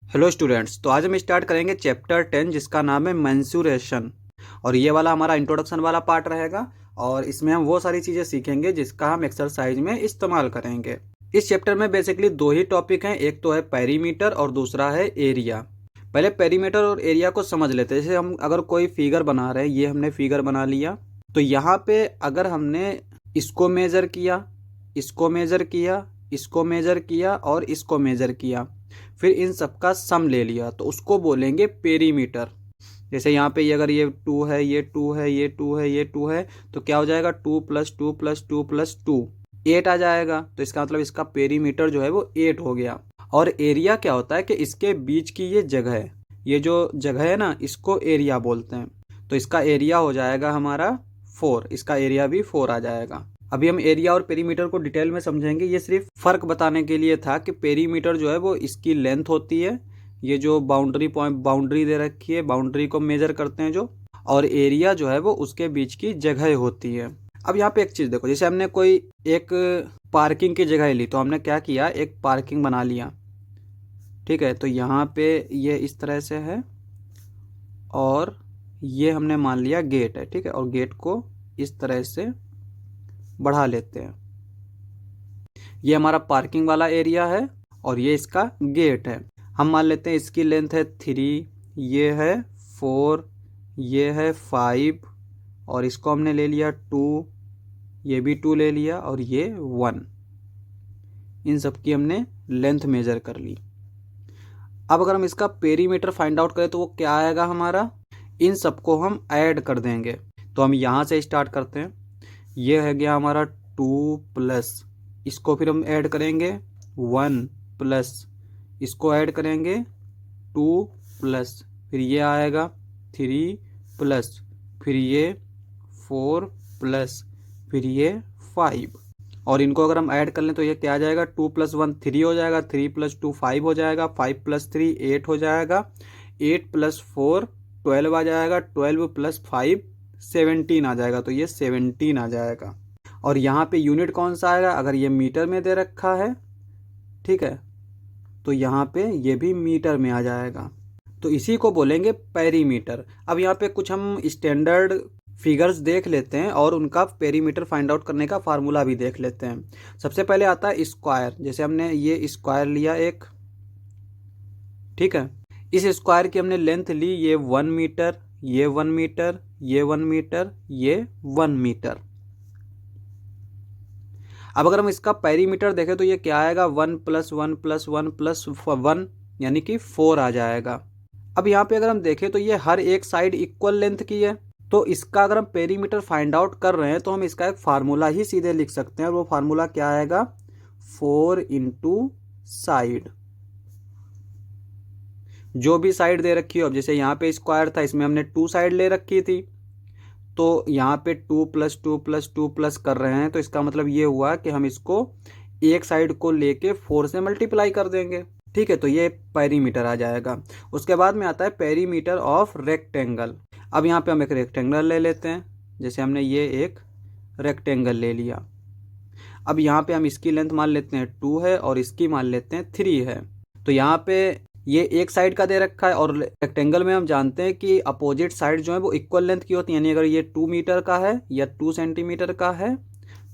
Hello students, तो आज हम स्टार्ट करेंगे चैप्टर 10 जिसका नाम है मेंसुरेशन। और ये वाला हमारा इंट्रोडक्शन वाला पार्ट रहेगा और इसमें हम वो सारी चीज़ें सीखेंगे जिसका हम एक्सरसाइज में इस्तेमाल करेंगे। इस चैप्टर में बेसिकली दो ही टॉपिक हैं, एक तो है पेरीमीटर और दूसरा है एरिया। पहले पेरीमीटर और एरिया को समझ लेते हैं। जैसे हम अगर कोई फिगर बना रहे हैं, ये हमने फिगर बना लिया, तो यहाँ पे अगर हमने इसको मेज़र किया, इसको मेज़र किया, इसको मेज़र किया और इसको मेज़र किया, फिर इन सब का सम ले लिया, तो उसको बोलेंगे पेरीमीटर। जैसे यहाँ पे ये अगर ये 2 है, ये 2 है, ये 2 है, ये 2 है, तो क्या हो जाएगा 2 + 2 + 2 + 2 8 आ जाएगा। तो इसका मतलब इसका पेरीमीटर जो है वो 8 हो गया। और एरिया क्या होता है कि इसके बीच की ये जगह है, ये जो जगह है ना, इसको एरिया बोलते हैं। तो इसका एरिया हो जाएगा हमारा 4, इसका एरिया भी 4 आ जाएगा। अभी हम एरिया और पेरीमीटर को डिटेल में समझेंगे। ये सिर्फ फर्क बताने के लिए था कि पेरीमीटर जो है वो इसकी लेंथ होती है, ये जो बाउंड्री दे रखी है, बाउंड्री को मेजर करते हैं जो, और एरिया जो है वो उसके बीच की जगह होती है। अब यहाँ पे एक चीज़ देखो, जैसे हमने कोई एक पार्किंग की जगह ली, तो हमने क्या किया, एक पार्किंग बना लिया, ठीक है। तो यहाँ पे ये इस तरह से है और ये हमने मान लिया गेट है, ठीक है, और गेट को इस तरह से बढ़ा लेते हैं। ये हमारा पार्किंग वाला एरिया है और ये इसका गेट है। हम मान लेते हैं इसकी लेंथ है 3, ये है 4, ये है 5 और इसको हमने ले लिया 2, ये भी 2 ले लिया और ये 1। इन सब की हमने लेंथ मेजर कर ली। अब अगर हम इसका पेरीमीटर फाइंड आउट करें तो वो क्या आएगा हमारा, इन सबको हम ऐड कर देंगे। तो हम यहाँ से स्टार्ट करते हैं। ये है गया हमारा 2 प्लस, इसको फिर हम ऐड करेंगे 1 प्लस, इसको ऐड करेंगे 2 प्लस, फिर ये आएगा 3 प्लस, फिर ये 4 प्लस, फिर ये 5। और इनको अगर हम ऐड कर लें तो ये क्या आ जाएगा, 2 + 1 3 हो जाएगा, 3 + 2 5 हो जाएगा, 5 + 3 8 हो जाएगा, 8 + 4 12 आ जाएगा, 12 + 5 17 आ जाएगा। तो ये 17 आ जाएगा। और यहाँ पे यूनिट कौन सा आएगा, अगर ये मीटर में दे रखा है, ठीक है, तो यहाँ पे ये भी मीटर में आ जाएगा। तो इसी को बोलेंगे पेरीमीटर। अब यहाँ पे कुछ हम स्टैंडर्ड फिगर्स देख लेते हैं और उनका पेरीमीटर फाइंड आउट करने का फार्मूला भी देख लेते हैं। सबसे पहले आता है स्क्वायर। जैसे हमने ये स्क्वायर लिया एक, ठीक है, इस स्क्वायर की हमने लेंथ ली, ये 1 मीटर, ये 1 मीटर, ये 1 मीटर, ये 1 मीटर। अब अगर हम इसका पेरीमीटर देखें तो ये क्या आएगा, 1 + 1 + 1 + 1 यानी कि 4 आ जाएगा। अब यहाँ पे अगर हम देखें तो ये हर एक साइड इक्वल लेंथ की है, तो इसका अगर हम पेरीमीटर फाइंड आउट कर रहे हैं तो हम इसका एक फार्मूला ही सीधे लिख सकते हैं। और वो फार्मूला क्या आएगा, 4 × साइड। जो भी साइड दे रखी हो, अब जैसे यहाँ पे स्क्वायर था, इसमें हमने 2 साइड ले रखी थी, तो यहाँ पे 2 + 2 + 2 प्लस कर रहे हैं, तो इसका मतलब ये हुआ कि हम इसको एक साइड को लेके 4 से मल्टीप्लाई कर देंगे, ठीक है। तो ये पेरीमीटर आ जाएगा। उसके बाद में आता है पेरीमीटर ऑफ रेक्टेंगल। अब यहाँ पे हम एक रेक्टेंगल ले लेते हैं। जैसे हमने ये एक रेक्टेंगल ले लिया, अब यहाँ पे हम इसकी लेंथ मान लेते हैं 2 है और इसकी मान लेते हैं 3 है। तो यहाँ पे ये एक साइड का दे रखा है और रेक्टेंगल में हम जानते हैं कि अपोजिट साइड जो है वो इक्वल लेंथ की होती है। यानी अगर ये 2 मीटर का है या 2 सेंटीमीटर का है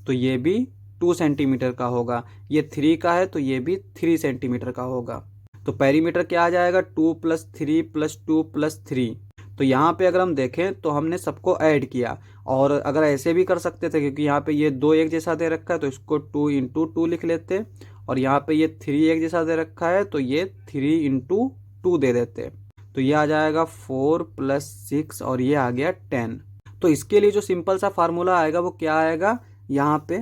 तो ये भी 2 सेंटीमीटर का होगा, ये 3 का है तो ये भी 3 सेंटीमीटर का होगा। तो पेरीमीटर क्या आ जाएगा, 2 + 3 + 2 + 3। तो यहाँ पे अगर हम देखें तो हमने सबको ऐड किया, और अगर ऐसे भी कर सकते थे क्योंकि यहाँ पे ये 2 एक जैसा दे रखा है तो इसको 2 × 2 लिख लेते, और यहाँ पे ये 3 एक जैसा दे रखा है तो ये 3 × 2 दे देते। तो ये आ जाएगा 4 + 6 और ये आ गया 10। तो इसके लिए जो सिंपल सा फार्मूला आएगा वो क्या आएगा, यहाँ पे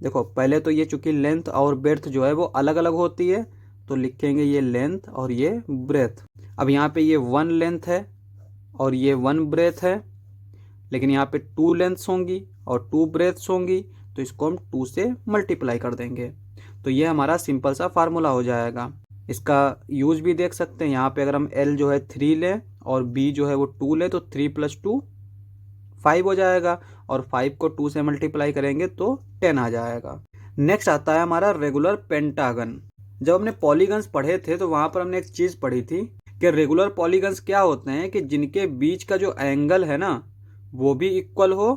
देखो, पहले तो ये चूंकि लेंथ और ब्रेथ जो है वो अलग अलग होती है, तो लिखेंगे ये लेंथ और ये ब्रेथ। अब यहाँ पे ये 1 लेंथ है और ये 1 ब्रेथ है, लेकिन यहाँ पे 2 लेंथ्स होंगी और 2 ब्रेथ्स होंगी, तो इसको हम 2 से मल्टीप्लाई कर देंगे। तो ये हमारा सिंपल सा फार्मूला हो जाएगा। इसका यूज भी देख सकते हैं। यहाँ पे अगर हम L जो है 3 लें और B जो है वो 2 लें तो 3 + 2 5 हो जाएगा, और 5 को 2 से मल्टीप्लाई करेंगे तो 10 आ जाएगा। नेक्स्ट आता है हमारा रेगुलर पेंटागन। जब हमने पॉलीगन्स पढ़े थे तो वहाँ पर हमने एक चीज़ पढ़ी थी कि रेगुलर पॉलीगन्स क्या होते हैं कि जिनके बीच का जो एंगल है ना वो भी इक्वल हो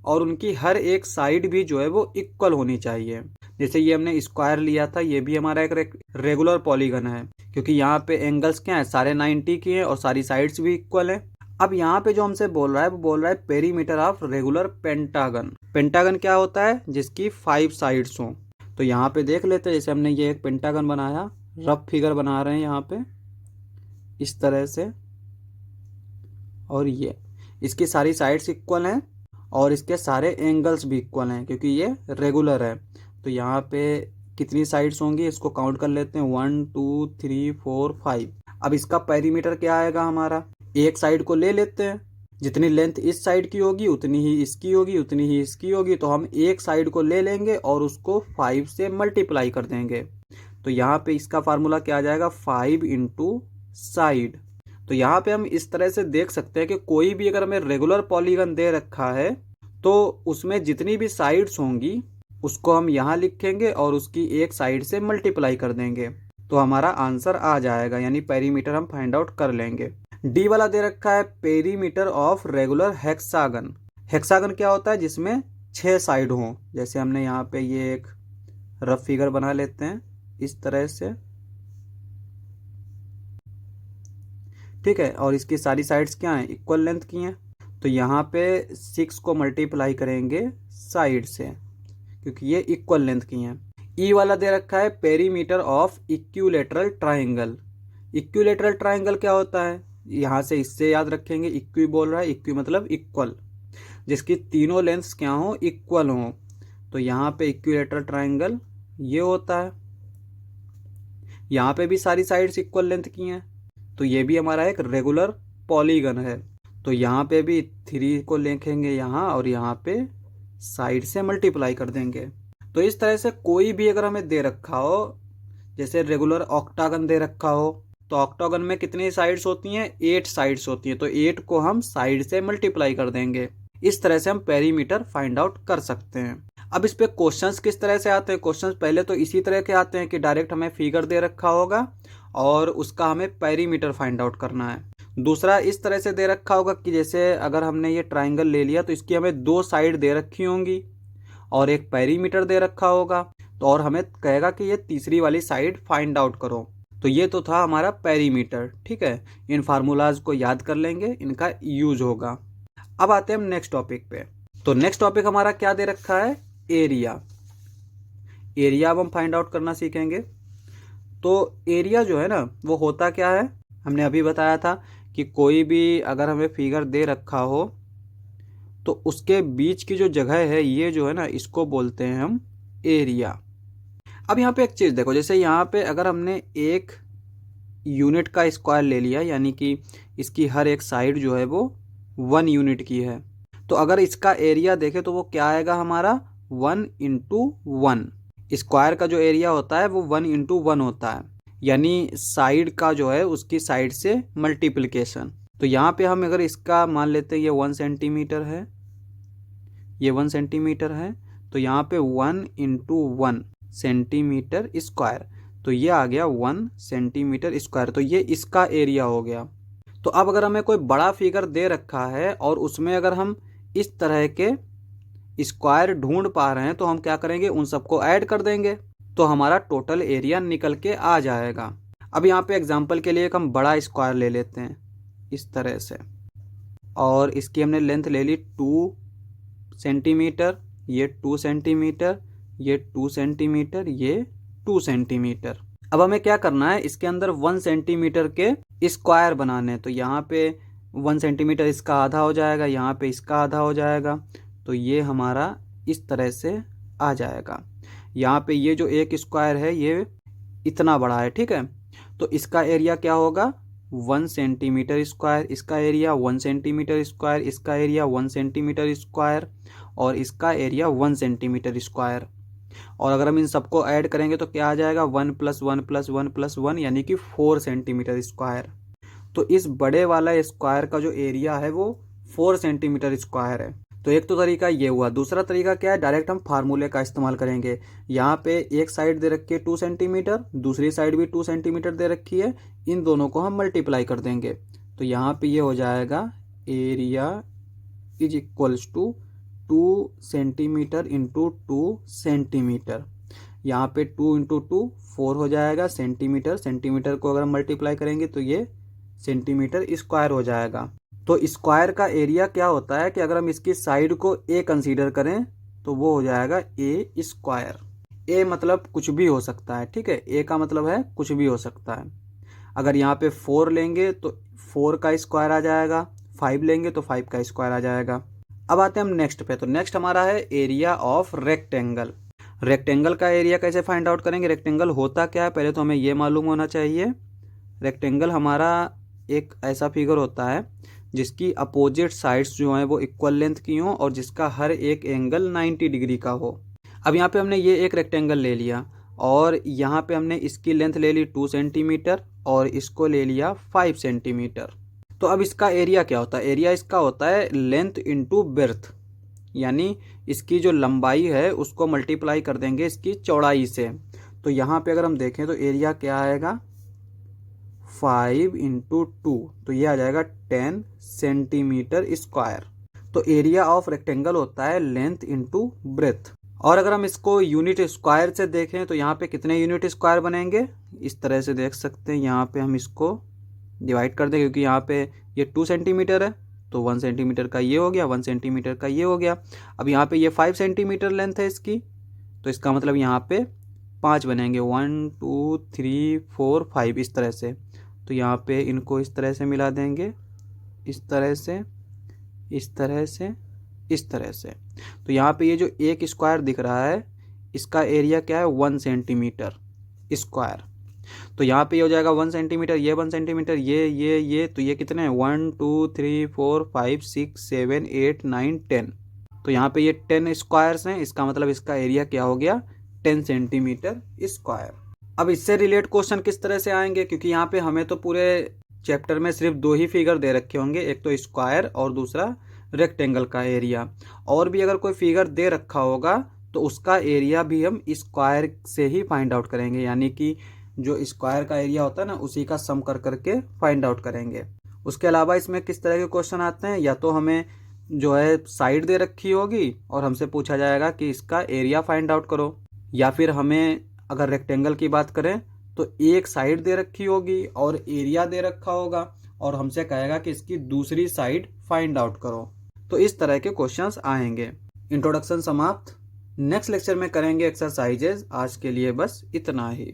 और उनकी हर एक साइड भी जो है वो इक्वल होनी चाहिए। जैसे ये हमने स्क्वायर लिया था, ये भी हमारा एक रेगुलर पॉलीगन है क्योंकि यहाँ पे एंगल्स क्या है, सारे 90 की है और सारी साइड्स भी इक्वल है। अब यहाँ पे जो हमसे बोल रहा है वो बोल रहा है perimeter of regular pentagon. Pentagon क्या होता है, जिसकी 5 साइड्स हों। तो यहाँ पे देख लेते हैं, जैसे हमने ये एक पेंटागन बनाया, रफ फिगर बना रहे हैं यहाँ पे इस तरह से, और ये इसकी सारी साइड्स इक्वल हैं और इसके सारे एंगल्स भी इक्वल हैं क्योंकि ये रेगुलर है। तो यहाँ पे कितनी साइड्स होंगी इसको काउंट कर लेते हैं, 1 2 3 4 5। अब इसका पेरीमीटर क्या आएगा हमारा, एक साइड को ले लेते हैं, जितनी लेंथ इस साइड की होगी उतनी ही इसकी होगी, उतनी ही इसकी होगी। तो हम एक साइड को ले लेंगे और उसको 5 से मल्टीप्लाई कर देंगे। तो यहाँ पे इसका फार्मूला क्या आ जाएगा, 5 इंटू साइड। तो यहाँ पे हम इस तरह से देख सकते हैं कि कोई भी अगर हमें रेगुलर पॉलीगन दे रखा है तो उसमें जितनी भी साइड्स होंगी उसको हम यहाँ लिखेंगे और उसकी एक साइड से मल्टीप्लाई कर देंगे तो हमारा आंसर आ जाएगा, यानी पेरीमीटर हम फाइंड आउट कर लेंगे। डी वाला दे रखा है perimeter of regular hexagon. Hexagon क्या होता है, जिसमें 6 साइड हों। जैसे हमने यहाँ पे ये एक रफ फिगर बना लेते हैं इस तरह से, ठीक है, और इसकी सारी साइड्स क्या हैं, इक्वल लेंथ की हैं। तो यहाँ पे 6 को मल्टीप्लाई करेंगे साइड से क्योंकि ये इक्वल लेंथ की हैं। ई वाला दे रखा है perimeter of equilateral triangle. Equilateral triangle क्या होता है, यहाँ से इससे याद रखेंगे, इक्वी बोल रहा है, इक्वी मतलब इक्वल, जिसकी तीनों लेंथ्स क्या हो, इक्वल हो। तो यहाँ पे इक्विलेटरल ट्राइंगल ये होता है। यहाँ पे भी सारी साइड्स इक्वल लेंथ की हैं तो ये भी हमारा एक रेगुलर पॉलीगन है। तो यहाँ पे भी 3 को लिखेंगे यहाँ और यहाँ पे साइड से मल्टीप्लाई कर देंगे। तो इस तरह से कोई भी अगर हमें दे रखा हो, जैसे रेगुलर ऑक्टागन दे रखा हो, तो ऑक्टागन में कितनी साइड्स होती हैं, 8 साइड्स होती हैं। तो 8 को हम साइड से मल्टीप्लाई कर देंगे। इस तरह से हम पेरीमीटर फाइंड आउट कर सकते हैं। अब इस पे क्वेश्चंस किस तरह से आते हैं, क्वेश्चंस पहले तो इसी तरह के आते हैं कि डायरेक्ट हमें फिगर दे रखा होगा और उसका हमें पेरीमीटर फाइंड आउट करना है। दूसरा इस तरह से दे रखा होगा कि जैसे अगर हमने ये ट्राइंगल ले लिया तो इसकी हमें 2 साइड दे रखी होंगी और एक पेरीमीटर दे रखा होगा, तो और हमें कहेगा कि ये तीसरी वाली साइड फाइंड आउट करो। तो ये तो था हमारा पेरीमीटर, ठीक है। इन फार्मूलाज को याद कर लेंगे, इनका यूज होगा। अब आते हैं हम नेक्स्ट टॉपिक पे। तो नेक्स्ट टॉपिक हमारा क्या दे रखा है, एरिया। एरिया अब हम फाइंड आउट करना सीखेंगे। तो एरिया जो है ना वो होता क्या है, हमने अभी बताया था कि कोई भी अगर हमें फिगर दे रखा हो तो उसके बीच की जो जगह है ये जो है ना इसको बोलते हैं हम एरिया। अब यहाँ पे एक चीज़ देखो, जैसे यहाँ पे अगर हमने एक यूनिट का स्क्वायर ले लिया, यानी कि इसकी हर एक साइड जो है वो 1 यूनिट की है, तो अगर इसका एरिया देखें तो वो क्या आएगा हमारा, 1 इंटू 1। स्क्वायर का जो एरिया होता है वो 1 इंटू 1 होता है, यानी साइड का जो है उसकी साइड से मल्टीप्लिकेशन। तो यहाँ पे हम अगर इसका मान लेते हैं ये 1 सेंटीमीटर है, ये 1 सेंटीमीटर है, तो यहाँ पे 1 इंटू 1 सेंटीमीटर स्क्वायर, तो ये आ गया 1 सेंटीमीटर स्क्वायर। तो ये इसका एरिया हो गया। तो अब अगर हमें कोई बड़ा फिगर दे रखा है और उसमें अगर हम इस तरह के स्क्वायर ढूंढ पा रहे हैं तो हम क्या करेंगे, उन सबको ऐड कर देंगे तो हमारा टोटल एरिया निकल के आ जाएगा। अब यहाँ पे एग्जांपल के लिए एक हम बड़ा स्क्वायर ले लेते हैं इस तरह से, और इसकी हमने लेंथ ले ली 2 सेंटीमीटर, ये 2 सेंटीमीटर, ये 2 सेंटीमीटर, ये 2 सेंटीमीटर। अब हमें क्या करना है, इसके अंदर 1 सेंटीमीटर के स्क्वायर बनाने। तो यहाँ पे 1 सेंटीमीटर इसका आधा हो जाएगा, यहाँ पे इसका आधा हो जाएगा, तो ये हमारा इस तरह से आ जाएगा। यहाँ पे ये जो एक स्क्वायर है ये इतना बड़ा है, ठीक है, तो इसका एरिया क्या होगा, 1 सेंटीमीटर स्क्वायर, इसका एरिया 1 सेंटीमीटर स्क्वायर, इसका एरिया 1 सेंटीमीटर स्क्वायर और इसका एरिया 1 सेंटीमीटर स्क्वायर। और अगर हम इन सबको ऐड करेंगे तो क्या आ जाएगा, 1 + 1 + 1 + 1 यानी कि 4 सेंटीमीटर स्क्वायर। तो इस बड़े वाला स्क्वायर का जो एरिया है वो 4 सेंटीमीटर स्क्वायर है। तो एक तो तरीका ये हुआ। दूसरा तरीका क्या है, डायरेक्ट हम फार्मूले का इस्तेमाल करेंगे। यहाँ पे एक साइड दे रखी है 2 सेंटीमीटर, दूसरी साइड भी 2 सेंटीमीटर दे रखी है, इन दोनों को हम मल्टीप्लाई कर देंगे। तो यहाँ पे ये हो जाएगा area is equals to 2 centimetre into 2 centimetre. यहाँ पे 2 इंटू 2 4 हो जाएगा सेंटीमीटर। सेंटीमीटर को अगर हम मल्टीप्लाई करेंगे तो ये सेंटीमीटर स्क्वायर हो जाएगा। तो स्क्वायर का एरिया क्या होता है कि अगर हम इसकी साइड को ए कंसीडर करें तो वो हो जाएगा ए स्क्वायर। ए मतलब कुछ भी हो सकता है, ठीक है, ए का मतलब है कुछ भी हो सकता है। अगर यहाँ पे 4 लेंगे तो 4 का स्क्वायर आ जाएगा, 5 लेंगे तो 5 का स्क्वायर आ जाएगा। अब आते हैं हम नेक्स्ट पे। तो नेक्स्ट हमारा है एरिया ऑफ रेक्टेंगल। रेक्टेंगल का एरिया कैसे फाइंड आउट करेंगे, रेक्टेंगल होता क्या है पहले तो हमें ये मालूम होना चाहिए। रेक्टेंगल हमारा एक ऐसा फिगर होता है जिसकी अपोजिट साइड्स जो हैं वो इक्वल लेंथ की हों और जिसका हर एक एंगल 90 डिग्री का हो। अब यहाँ पे हमने ये एक रेक्टेंगल ले लिया और यहाँ पे हमने इसकी लेंथ ले ली 2 सेंटीमीटर और इसको ले लिया 5 सेंटीमीटर। तो अब इसका एरिया क्या होता है, एरिया इसका होता है लेंथ इंटू ब्रेड्थ, यानी इसकी जो लंबाई है उसको मल्टीप्लाई कर देंगे इसकी चौड़ाई से। तो यहाँ पे अगर हम देखें तो एरिया क्या आएगा 5 इंटू 2, तो ये आ जाएगा 10 सेंटीमीटर स्क्वायर। तो एरिया ऑफ रेक्टेंगल होता है लेंथ इंटू ब्रेथ। और अगर हम इसको यूनिट स्क्वायर से देखें तो यहाँ पे कितने यूनिट स्क्वायर बनेंगे, इस तरह से देख सकते हैं। यहाँ पे हम इसको डिवाइड कर दें क्योंकि यहाँ पे ये 2 सेंटीमीटर है तो 1 सेंटीमीटर का ये हो गया, 1 सेंटीमीटर का ये हो गया। अब यहाँ पे ये 5 सेंटीमीटर लेंथ है इसकी, तो इसका मतलब यहाँ पे 5 बनेंगे, 1 2 3 4 5 इस तरह से। तो यहाँ पे इनको इस तरह से मिला देंगे, इस तरह से, इस तरह से, इस तरह से। तो यहाँ पे ये जो एक स्क्वायर दिख रहा है इसका एरिया क्या है 1 सेंटीमीटर स्क्वायर। तो यहाँ पे ये हो जाएगा 1 सेंटीमीटर, ये 1 सेंटीमीटर, ये तो ये कितने हैं 1 2 3 4 5 6 7 8 9 10। तो यहाँ पे ये 10 स्क्वायर्स हैं, इसका मतलब इसका एरिया क्या हो गया 10 सेंटीमीटर स्क्वायर। अब इससे रिलेट क्वेश्चन किस तरह से आएंगे, क्योंकि यहाँ पे हमें तो पूरे चैप्टर में सिर्फ 2 ही फिगर दे रखे होंगे, एक तो स्क्वायर और दूसरा रेक्टेंगल का एरिया। और भी अगर कोई फिगर दे रखा होगा तो उसका एरिया भी हम स्क्वायर से ही फाइंड आउट करेंगे, यानी कि जो स्क्वायर का एरिया होता है ना उसी का सम कर करके फाइंड आउट करेंगे। उसके अलावा इसमें किस तरह के क्वेश्चन आते हैं, या तो हमें जो है साइड दे रखी होगी और हमसे पूछा जाएगा कि इसका एरिया फाइंड आउट करो, या फिर हमें अगर रेक्टेंगल की बात करें तो एक साइड दे रखी होगी और एरिया दे रखा होगा और हमसे कहेगा कि इसकी दूसरी साइड फाइंड आउट करो। तो इस तरह के क्वेश्चंस आएंगे। इंट्रोडक्शन समाप्त। नेक्स्ट लेक्चर में करेंगे एक्सरसाइजेज। आज के लिए बस इतना ही।